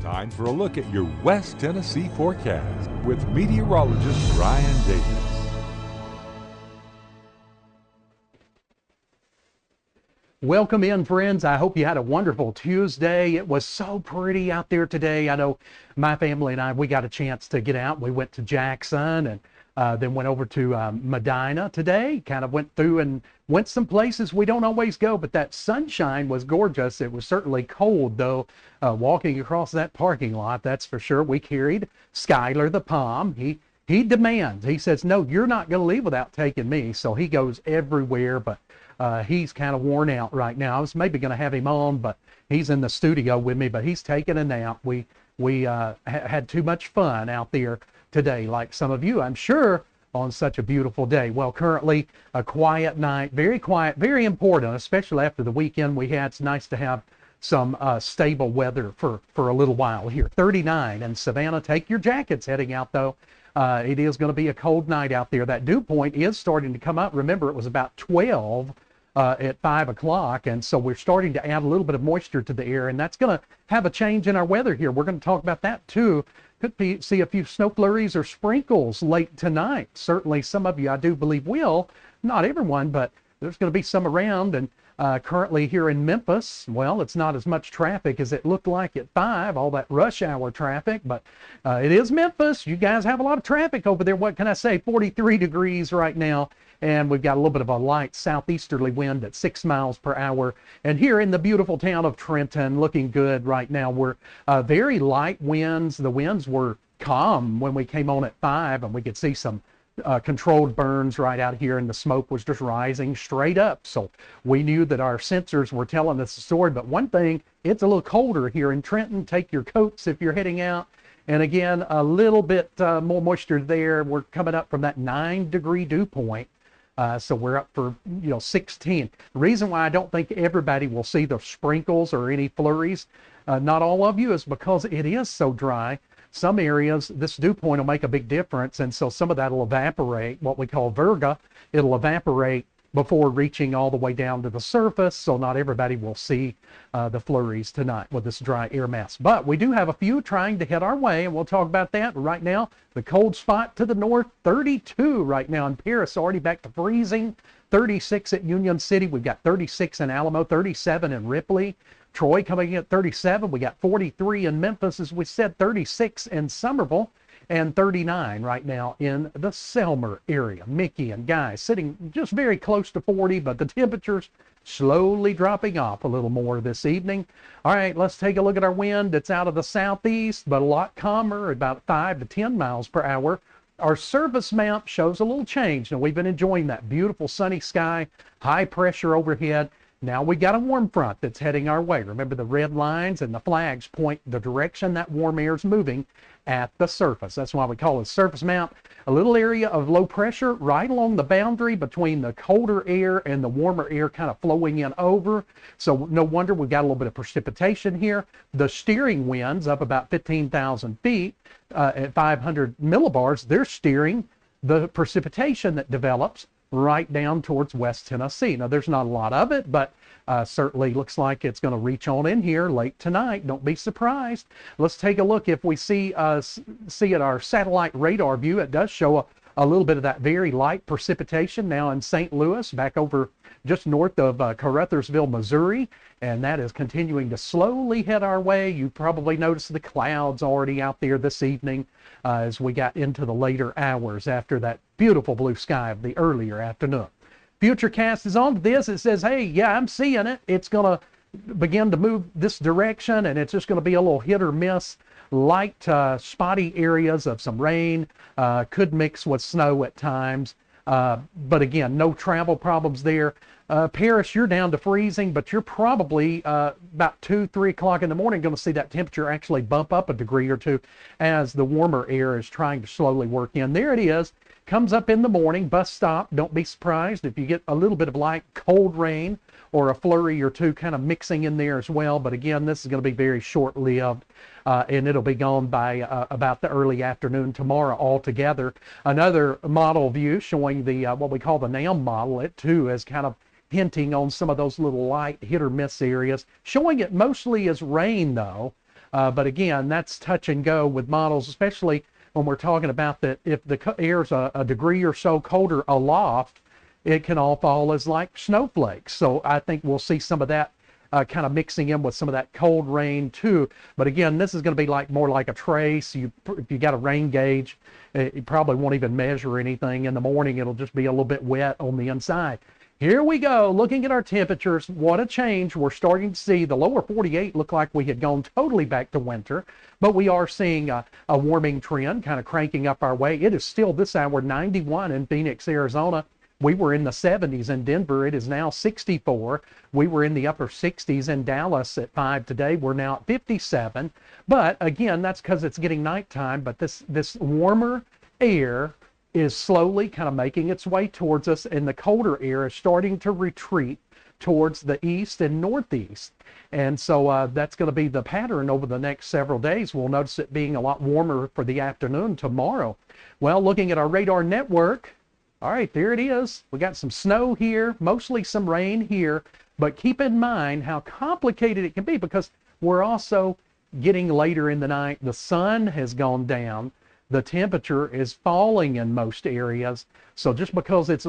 Time for a look at your West Tennessee forecast with meteorologist Brian Davis. Welcome in, friends. I hope you had a wonderful Tuesday. It was so pretty out there today. I know my family and I, we got a chance to get out. We went to Jackson and then went over to Medina today. Kind of went through and went some places we don't always go, but that sunshine was gorgeous. It was certainly cold, though, walking across that parking lot, that's for sure. We carried Skylar the Pom. He demands. He says, no, you're not going to leave without taking me. So he goes everywhere, but he's kind of worn out right now. I was maybe going to have him on, but he's in the studio with me, but he's taking a nap. We had too much fun out there today, like some of you, I'm sure, on such a beautiful day. Well, currently a quiet night, very quiet, very important, especially after the weekend we had. It's nice to have some stable weather for a little while here. 39 in Savannah. Take your jackets heading out, though. It is going to be a cold night out there. That dew point is starting to come up. Remember, it was about 12 at 5 o'clock, and so we're starting to add a little bit of moisture to the air, and that's going to have a change in our weather here. We're going to talk about that too. Could see a few snow flurries or sprinkles late tonight. Certainly some of you, I do believe, will. Not everyone, but there's going to be some around. And currently here in Memphis, well, it's not as much traffic as it looked like at 5, all that rush hour traffic, but it is Memphis. You guys have a lot of traffic over there. What can I say? 43 degrees right now. And we've got a little bit of a light southeasterly wind at 6 miles per hour. And here in the beautiful town of Trenton, looking good right now. We're very light winds. The winds were calm when we came on at 5, and we could see some controlled burns right out here, and the smoke was just rising straight up. So we knew that our sensors were telling us the story. But one thing, it's a little colder here in Trenton. Take your coats if you're heading out. And again, a little bit more moisture there. We're coming up from that 9-degree dew point. So we're up for, 16. The reason why I don't think everybody will see the sprinkles or any flurries, not all of you, is because it is so dry. Some areas, this dew point will make a big difference, and so some of that will evaporate, what we call virga. It'll evaporate before reaching all the way down to the surface, so not everybody will see the flurries tonight with this dry air mass. But we do have a few trying to head our way, and we'll talk about that. Right now, the cold spot to the north, 32 right now in Paris, already back to freezing. 36 at Union City. We've got 36 in Alamo, 37 in Ripley. Troy coming in at 37. We got 43 in Memphis, as we said, 36 in Summerville, and 39 right now in the Selmer area. Mickey and Guy sitting just very close to 40, but the temperatures slowly dropping off a little more this evening. All right, let's take a look at our wind. It's out of the southeast, but a lot calmer, about 5 to 10 miles per hour. Our surface map shows a little change. Now, we've been enjoying that beautiful sunny sky, high pressure overhead. Now we got a warm front that's heading our way. Remember, the red lines and the flags point the direction that warm air is moving at the surface. That's why we call it surface map. A little area of low pressure right along the boundary between the colder air and the warmer air kind of flowing in over. So no wonder we've got a little bit of precipitation here. The steering winds up about 15,000 feet at 500 millibars. They're steering the precipitation that develops right down towards West Tennessee. Now, there's not a lot of it, but certainly looks like it's going to reach on in here late tonight. Don't be surprised. Let's take a look. If we see at our satellite radar view, it does show a little bit of that very light precipitation now in St. Louis, back over just north of Caruthersville, Missouri, and that is continuing to slowly head our way. You probably noticed the clouds already out there this evening as we got into the later hours after that beautiful blue sky of the earlier afternoon. Futurecast is on to this. It says, hey, yeah, I'm seeing it. It's going to begin to move this direction, and it's just going to be a little hit or miss. Light, spotty areas of some rain, could mix with snow at times. But again, no travel problems there. Paris, you're down to freezing, but you're probably about 2, 3 o'clock in the morning going to see that temperature actually bump up a degree or two as the warmer air is trying to slowly work in. There it is. Comes up in the morning, bus stop. Don't be surprised if you get a little bit of light cold rain or a flurry or two kind of mixing in there as well. But again, this is going to be very short-lived, and it'll be gone by about the early afternoon tomorrow altogether. Another model view showing the what we call the NAM model. It too is kind of hinting on some of those little light hit or miss areas, showing it mostly as rain though. But again, that's touch and go with models, especially when we're talking about that if the air's a degree or so colder aloft, it can all fall as like snowflakes. So I think we'll see some of that kind of mixing in with some of that cold rain too. But again, this is going to be like more like a trace. If you got a rain gauge, you probably won't even measure anything in the morning. It'll just be a little bit wet on the inside. Here we go, looking at our temperatures. What a change. We're starting to see the lower 48 look like we had gone totally back to winter, but we are seeing a warming trend kind of cranking up our way. It is still this hour 91 in Phoenix, Arizona. We were in the 70s in Denver. It is now 64. We were in the upper 60s in Dallas at 5 today. We're now at 57. But again, that's because it's getting nighttime. But this warmer air is slowly kind of making its way towards us, and the colder air is starting to retreat towards the east and northeast. And so that's going to be the pattern over the next several days. We'll notice it being a lot warmer for the afternoon tomorrow. Well, looking at our radar network, all right, there it is. We got some snow here, mostly some rain here, but keep in mind how complicated it can be because we're also getting later in the night. The sun has gone down. The temperature is falling in most areas. So just because it's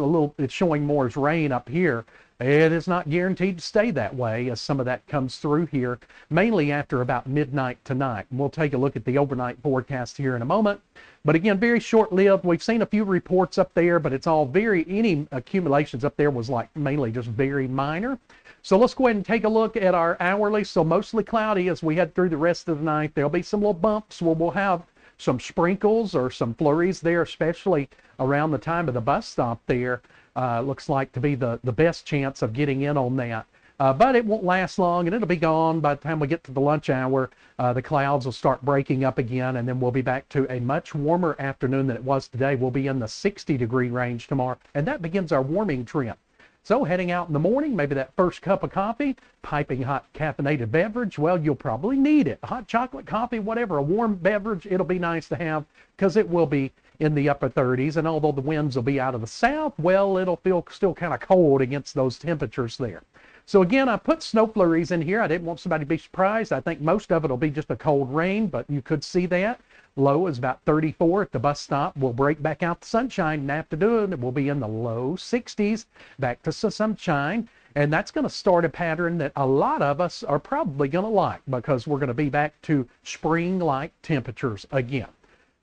showing more as rain up here, it is not guaranteed to stay that way as some of that comes through here, mainly after about midnight tonight. And we'll take a look at the overnight forecast here in a moment. But again, very short-lived. We've seen a few reports up there, but it's all any accumulations up there was like mainly just very minor. So let's go ahead and take a look at our hourly. So mostly cloudy as we head through the rest of the night. There'll be some little bumps where we'll have some sprinkles or some flurries there, especially around the time of the bus stop there. Looks like to be the best chance of getting in on that. But it won't last long, and it'll be gone by the time we get to the lunch hour. The clouds will start breaking up again, and then we'll be back to a much warmer afternoon than it was today. We'll be in the 60-degree range tomorrow, and that begins our warming trend. So heading out in the morning, maybe that first cup of coffee, piping hot caffeinated beverage, well, you'll probably need it. Hot chocolate, coffee, whatever, a warm beverage, it'll be nice to have because it will be in the upper 30s. And although the winds will be out of the south, well, it'll feel still kind of cold against those temperatures there. So again, I put snow flurries in here. I didn't want somebody to be surprised. I think most of it will be just a cold rain, but you could see that. Low is about 34 at the bus stop. We'll break back out the sunshine in the afternoon. It will be in the low 60s, back to some sunshine. And that's going to start a pattern that a lot of us are probably going to like because we're going to be back to spring-like temperatures again.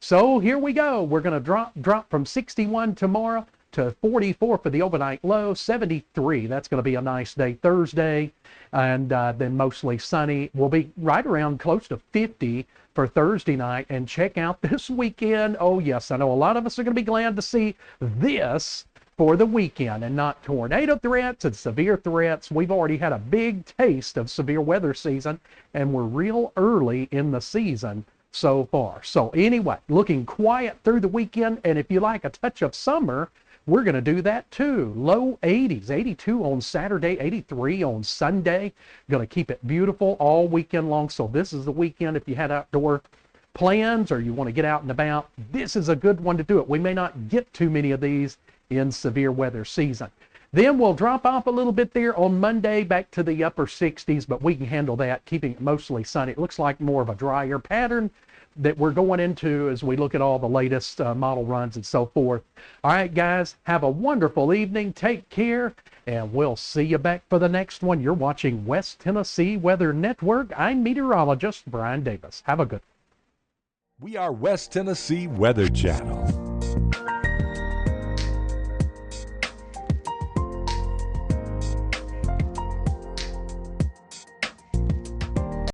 So here we go. We're going to drop from 61 tomorrow to 44 for the overnight low, 73. That's going to be a nice day Thursday, and then mostly sunny. We'll be right around close to 50 for Thursday night. And check out this weekend. Oh, yes, I know a lot of us are going to be glad to see this for the weekend and not tornado threats and severe threats. We've already had a big taste of severe weather season, and we're real early in the season so far. So anyway, looking quiet through the weekend, and if you like a touch of summer, we're going to do that too. Low 80s, 82 on Saturday, 83 on Sunday. Going to keep it beautiful all weekend long. So this is the weekend if you had outdoor plans or you want to get out and about. This is a good one to do it. We may not get too many of these in severe weather season. Then we'll drop off a little bit there on Monday back to the upper 60s, but we can handle that, keeping it mostly sunny. It looks like more of a drier pattern that we're going into as we look at all the latest model runs and so forth. All right, guys, have a wonderful evening. Take care, and we'll see you back for the next one. You're watching West Tennessee Weather Network. I'm meteorologist Brian Davis. Have a good one. We are West Tennessee Weather Channel.